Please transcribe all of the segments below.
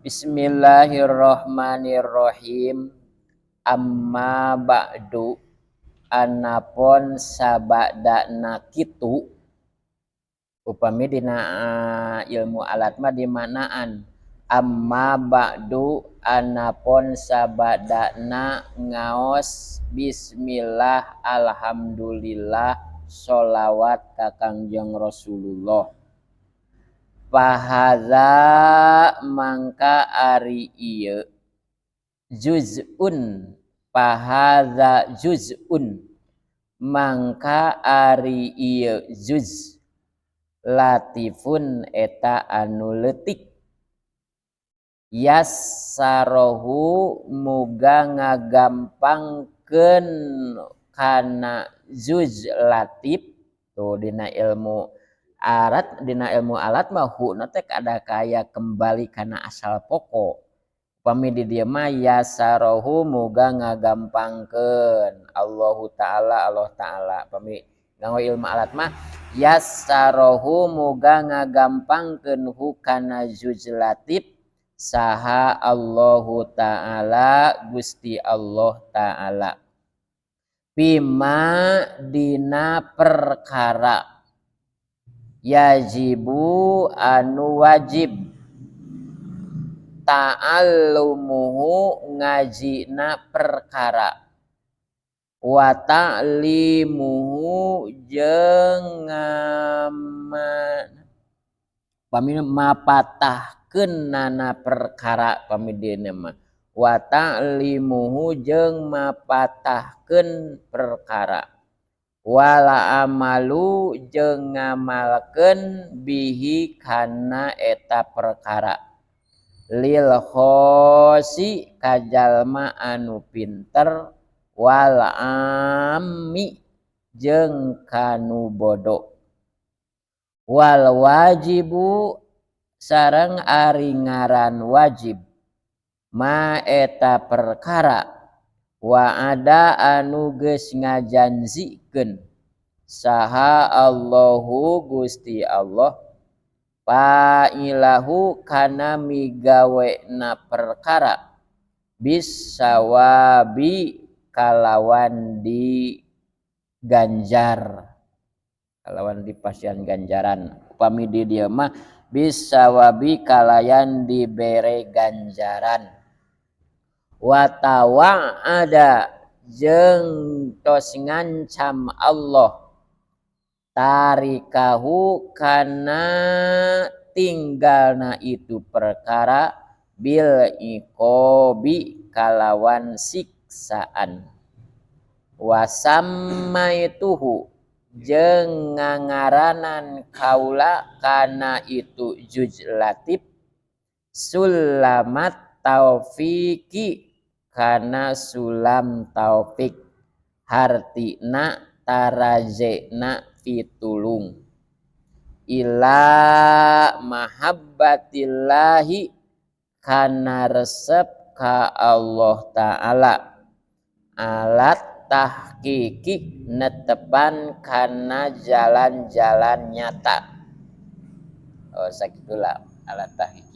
Bismillahirrahmanirrahim. Amma ba'du, anapun sabadana kitu upami dina ilmu alat mah dimanaan amma ba'du anapun sabadana ngaos bismillah alhamdulillah sholawat ka Kangjeng Rasulullah. Fahadza mangka ari ieu juz'un, fahadza juz'un mangka ari ieu juz latifun eta anu leutik yassarahu muga ngagampangkeun kana juz latif tuh dina ilmu alat mah hu na teh kada kaya kembali kana asal pokok. Upami di dieu mah yassarahu muga ngagampangkeun Allah Ta'ala upami nganggo ilmu alat mah yassarahu muga ngagampangkeun hu kana juz latif saha Allah Ta'ala Gusti Allah Ta'ala bima dina perkara yajibu anu wajib ta'allumuhu ngajina perkara wa ta'limuhu jeung mapatahkeunana perkara pamidina mah wa ta'limuhu jeung mapatahkeun perkara wala amalu jeung ngamalkeun bihi kana eta perkara lil khosi kajalma anu pinter wal ammi jeung kanu bodoh wal wajibu sareng ari ngaran wajib ma eta perkara wa ada anu geus ngajanjikeun saha Allahu Gusti Allah fa'ilahu kana migawena perkara bisawabi kalawan di ganjar kalawan di pasian ganjaran upami di dieu mah bisawabi kalayan dibere ganjaran watawa ada jeung tos ngancam Allah tarikahu kana tinggalna itu perkara bil iqobi kalawan siksaan wasammaituhu jeung ngangaranan kaula kana itu juz latif sulamat taufiki kana sulam taufik hartina tarajena pitulung ila mahabbatillahi kana resep ka Allah Ta'ala alat tahqiqi netepan kana jalan-jalan nyata sakitulah alat tahqiqi.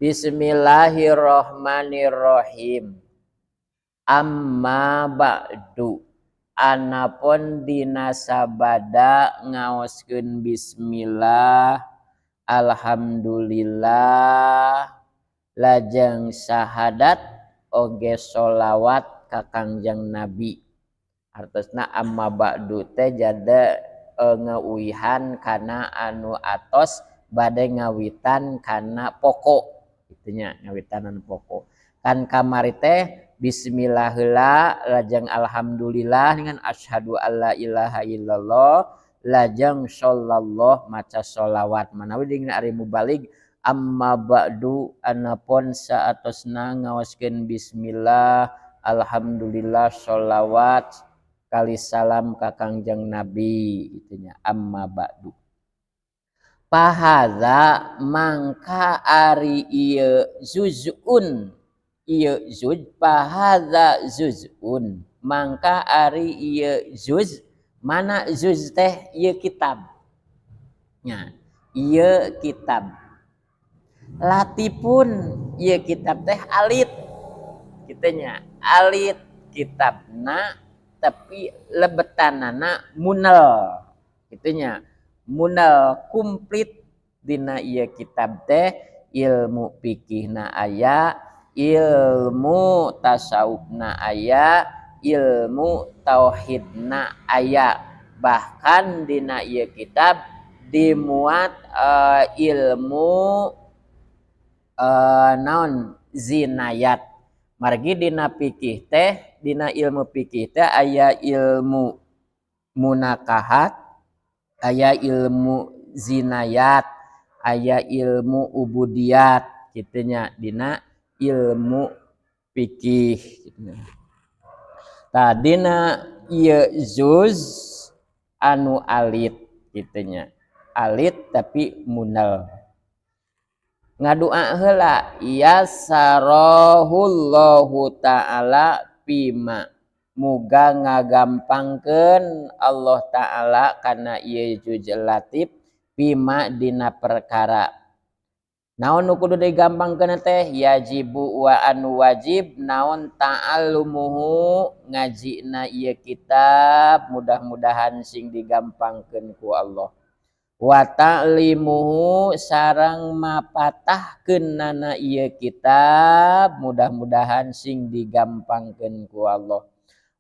Bismillahirrahmanirrahim. Amma ba'du anapun dina sabada ngaoskeun bismillah alhamdulillah lajeng syahadat oge sholawat ka Kangjeng Nabi artosna amma ba'du teh jada ngeuihan kana anu atos bade ngawitan kana pokok itunya ngawitanan pokok kan kamari teh bismillah heula lajeng alhamdulillah dengan asyhadu alla ilaha illallah lajeng shollallah maca sholawat manawi dengan ari mubalig amma ba'du anapun saatosna ngaoskeun bismillah alhamdulillah sholawat kali salam ka Kangjeng Nabi itunya amma ba'du. Fahadza mangka ari ieu juz'un ieu juz fahadza juz'un mangka ari ieu juz mana juz teh ieu kitab nya ieu kitab latipun ieu kitab teh alit kitanya alit kitabna tapi lebetanana munel kitanya munel komplit dina ieu kitab teh ilmu fikihna aya ilmu tasawufna aya ilmu tauhidna aya bahkan dina ieu kitab dimuat ilmu naon zinayat margi dina fikih teh dina ilmu fikih teh aya ilmu munakahat aya ilmu zinayat aya ilmu ubudiyat kitunya dina ilmu fikih tah dina ieu juz anu alit kitunya alit tapi munal ngadua heula ya sarahullahu ta'ala bima muga ngagampangkeun Allah ta'ala kana ieu juz latif bima dina perkara naon nu kudu digampangkeun teh yajibu wa anu wajib naon ta'allumuhu ngajina ieu kitab mudah-mudahan sing digampangkeun ku Allah wa ta'limuhu sareng mapatahkeunana ieu kitab mudah-mudahan sing digampangkeun ku Allah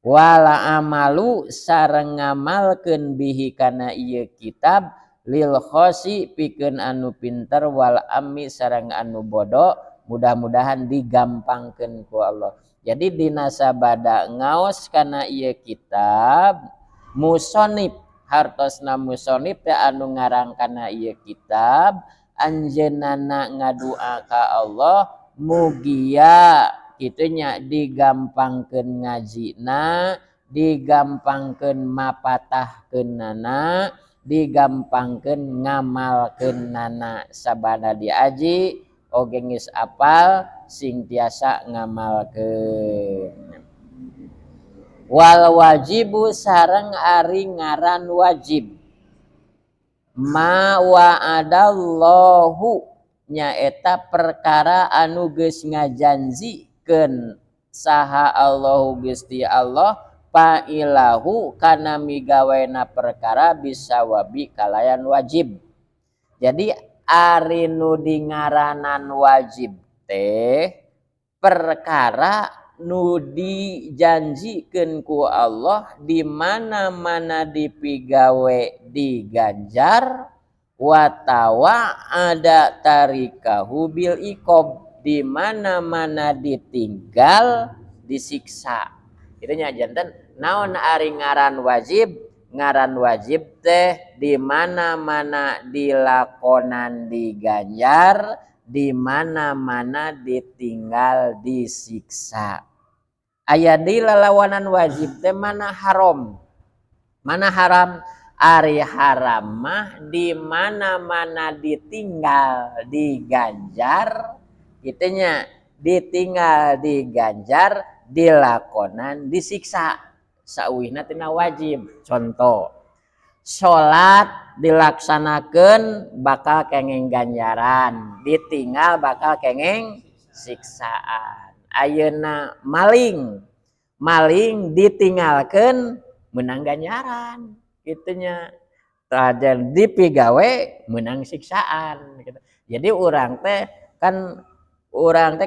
wala amalu sareng ngamalkeun bihi kana ieu kitab lil khosi pikeun anu pinter wal ammi sareng anu bodoh mudah-mudahan digampangkeun ku Allah jadi dina sabada ngaos kana ieu kitab musonib hartosna musonib teh anu ngarang kana ieu kitab anjeunna ngadua ka Allah mugia kitunya digampangkeun ngajina digampangkeun mapatahkeunana digampangkeun ngamalkeunana sabada diaji oge geus apal sing tiasa ngamalkeun wal wajibu sareng ari ngaran wajib ma wa'adallahu nyaeta perkara anu geus ngajanjikeun saha Allahu Gusti Allah fa'ilahu kana migawena perkara bisawabi kalayan wajib jadi ari nu dingaranan wajib teh perkara nu dijanjikeun ku Allah di mana-mana dipigawe diganjar watawa ada tarikahu bil iqob di mana-mana ditinggal disiksa itunya janten naon ari ngaran wajib teh di mana-mana dilakonan diganjar di mana-mana ditinggal disiksa aya di lalawanan wajib teh mana haram ari haram mah di mana-mana ditinggal diganjar gitunya ditinggal diganjar dilakonan disiksa sauwihna tina wajib contoh salat dilaksanakeun bakal kenging ganjaran ditinggal bakal kenging siksaan ayeuna maling ditinggalkeun menang ganjaran gitunya dan dipigawe menang siksaan gitu. Jadi urang teh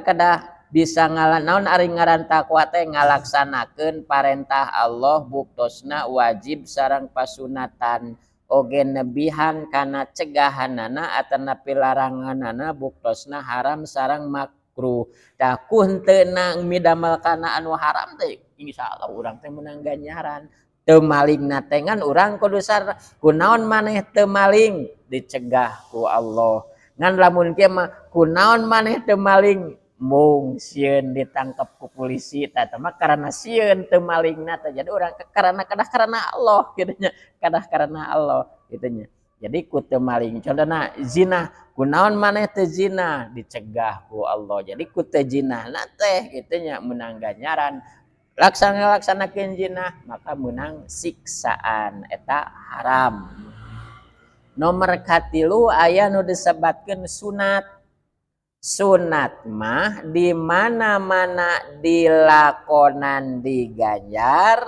kadah bisa naon ari ngaran takwa teh ngalaksanakeun parentah Allah buktosna wajib sareng pasunatan oge nebihan kana cegahanana atanapi laranganana buktosna haram sareng makruh da kun teu midamel kana anu haram teh insyaallah urang teh menang ganjaran teu malingna teh ngan urang kudu sareng kunaon maneh teu maling dicegah ku Allah ngan lamun kieu mah kunaon maneh teu maling mung sieun ditangkap ku polisi tah mah karena sieun teu malingna teh jadi urang karena Allah kitu nya karena Allah kitu nya jadi ku teu maling contohna zina kunaon maneh teu zina dicegah ku Allah jadi ku teu zinahna teh kitu nya meunang ganjaran laksanakeun zina maka meunang siksaan eta haram nomor katilu aya nu disebatkeun sunat Sunat mah di mana-mana dilakonan diganjar,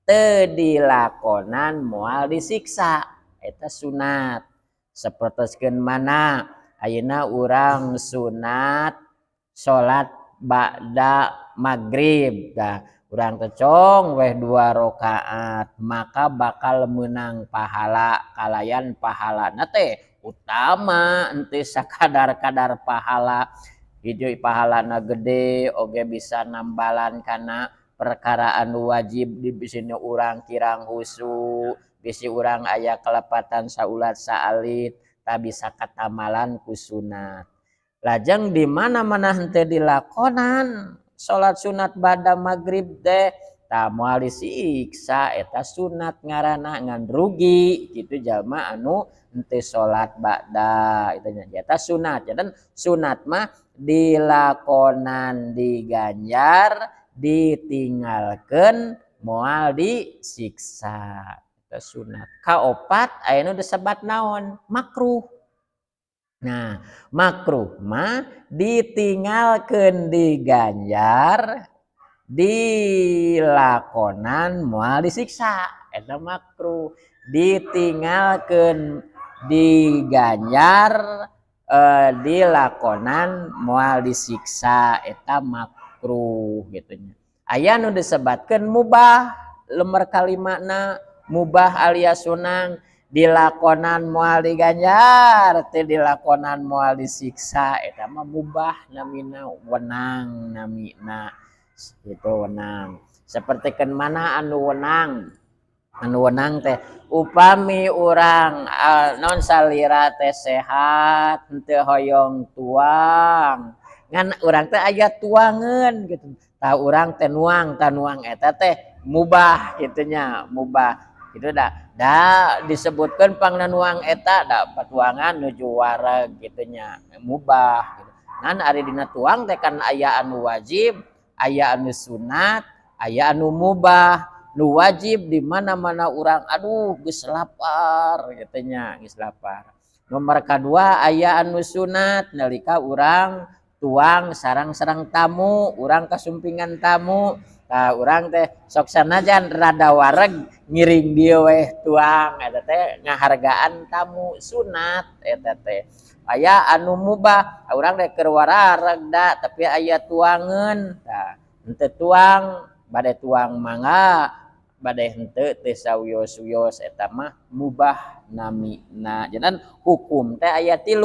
teu dilakonan moal disiksa. Eta sunat. Sapertoskeun mana ayeuna urang sunat salat ba'da maghrib. Nah, urang tecong weh 2 rakaat, maka bakal menang pahala kalayan pahalana teh utama ente sakadar-kadar pahala. Hiji pahalana gede oge bisa nambalan karena perkara anu wajib di bisina urang kirang husu, bisi urang aya kelepatan saulat saalit tak bisa katamalan ku sunat. Lajeng di mana-mana henteu dilakonan salat sunat ba'da maghrib teh tah moal disiksa eta sunat ngaranna ngan rugi kitu jalma anu henteu salat ba'da itu nya eta sunat. Dan sunat mah dilakonan diganjar ditinggalkeun moal disiksa. Eta sunat. Kaopat aya nu disebat naon? Makruh. Nah, makruh mah ditinggalkeun diganjar dilakonan moal disiksa. Eta makruh. Ditinggalkeun diganjar dilakonan moal disiksa eta makruh gitu nya. Aya nu disebatkeun mubah, lembar kalimatna mubah alias sunang dilakonan moal diganjar teu dilakonan moal disiksa eta mah mubah namina wenang namina itu wenang. Sapertikeun mana anu wenang? Anu wenang teh upami urang non salira teh sehat henteu hoyong tuang ngan urang teh aya tuangeun gitu tah urang teh nuang tah nuang eta teh mubah kitu nya mubah kitu da disebutkeun pangna nuang eta da patuangan nuju wareg kitu nya mubah gitu. Ngan ari dina tuang teh kan aya anu wajib aya anu sunat aya anu mubah. Nu wajib di mana-mana urang aduh geus lapar katanya geus lapar. Nomor kadua aya anu sunat nalika urang tuang sarang-sarang tamu, urang kasumpingan tamu. Tah urang teh sok sanajan rada wareg ngiring dieu weh tuang eta teh ngahargaan tamu sunat eta teh. Aya anu mubah urang teh keur warareg da tapi aya tuangeun. Tah henteu tuang bade tuang mangga bade henteu teh sawios-wios eta mah mubah namina. Jangan hukum teh aya 3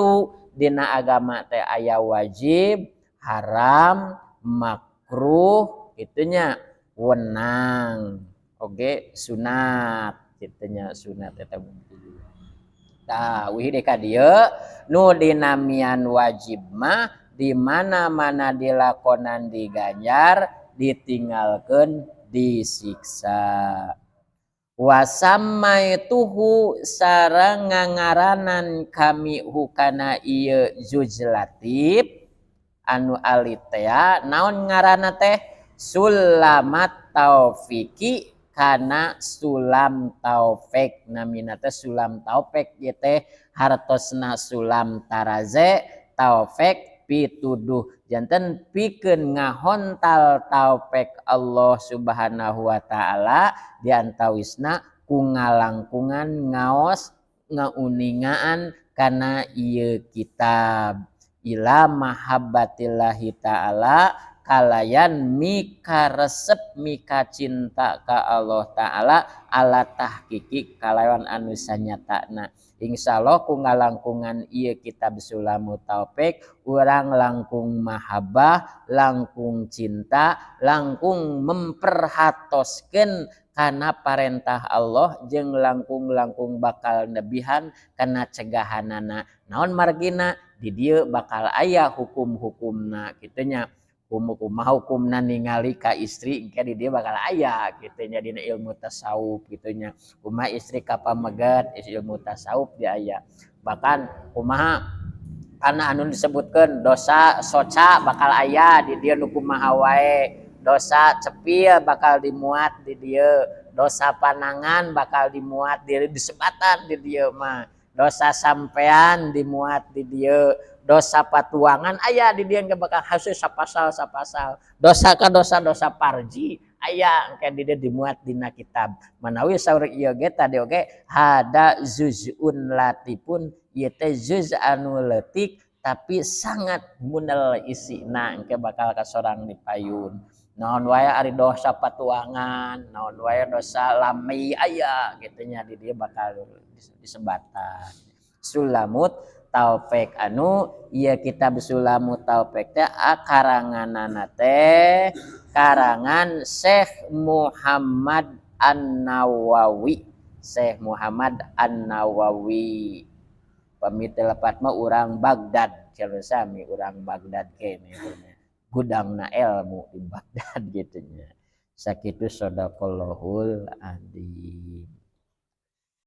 dina agama teh aya wajib, haram, makruh, kitunya wenang. Oge sunat, kitunya sunat eta bukti. Tah wih deka dieu nu dinamian wajib mah di mana-mana dilakonan diganjar ditinggalkeun disiksa. Wasammaituhu sareng ngangaranan kami hukana ieu zujlatif anu alitea naon ngaranna teh sulamat taufiki kana sulam taufik namina teh sulam taufik ieu teh hartosna sulam taraze taufik pituduh janten pikeun ngahontal taufik Allah Subhanahu wa taala diantawisna ku ngalangkungan ngaos ngauningaan kana ieu kitab ila mahabbatillahi taala kalayan mika resep mika cinta ka Allah taala ala tahqiqi kalawan anu sanyatana. Insyaallah ku ngalangkungan ieu kitab Sulamut Taufik urang langkung mahabbah, langkung cinta, langkung memperhatoskeun kana parentah Allah jeung langkung-langkung bakal nebihan kana cegahanana. Naon margina di dieu bakal aya hukum-hukumna kitu nya. Hukumna ningali ka istri engke di dieu bakal aya kitu nya dina ilmu tasawuf kitu nya. Kumaha istri ka pamegat ilmu tasawuf di aya. Bahkan kumaha kana anu disebutkeun dosa soca bakal aya di dieu nu kumaha wae. Dosa cepil bakal dimuat di dieu. Dosa panangan bakal dimuat di disebatan di dieu mah. Dosa sampean dimuat di dieu. dosa patuangan aya di dieu ge bakal hasil sapasal dosa ka dosa parji aya engke di dieu dimuat dina kitab manawi saur ieu ge tadi oge hada juz'un latifun ieu teh juz anu leutik tapi sangat munel isina engke bakal kasorang dipayun naon wae ari dosa patuangan naon wae dosa lami aya gitunya di dieu bakal disebatan sulamut taufik anu ieu kitab sulamut taufik teh karanganana teh karangan Syekh Muhammad An-Nawawi Syekh Muhammad An-Nawawi pamit lepat mah urang Baghdad kalau sami urang Baghdad kene gudangna ilmu di Baghdad gitunya sakitu sadaqallahul adzim.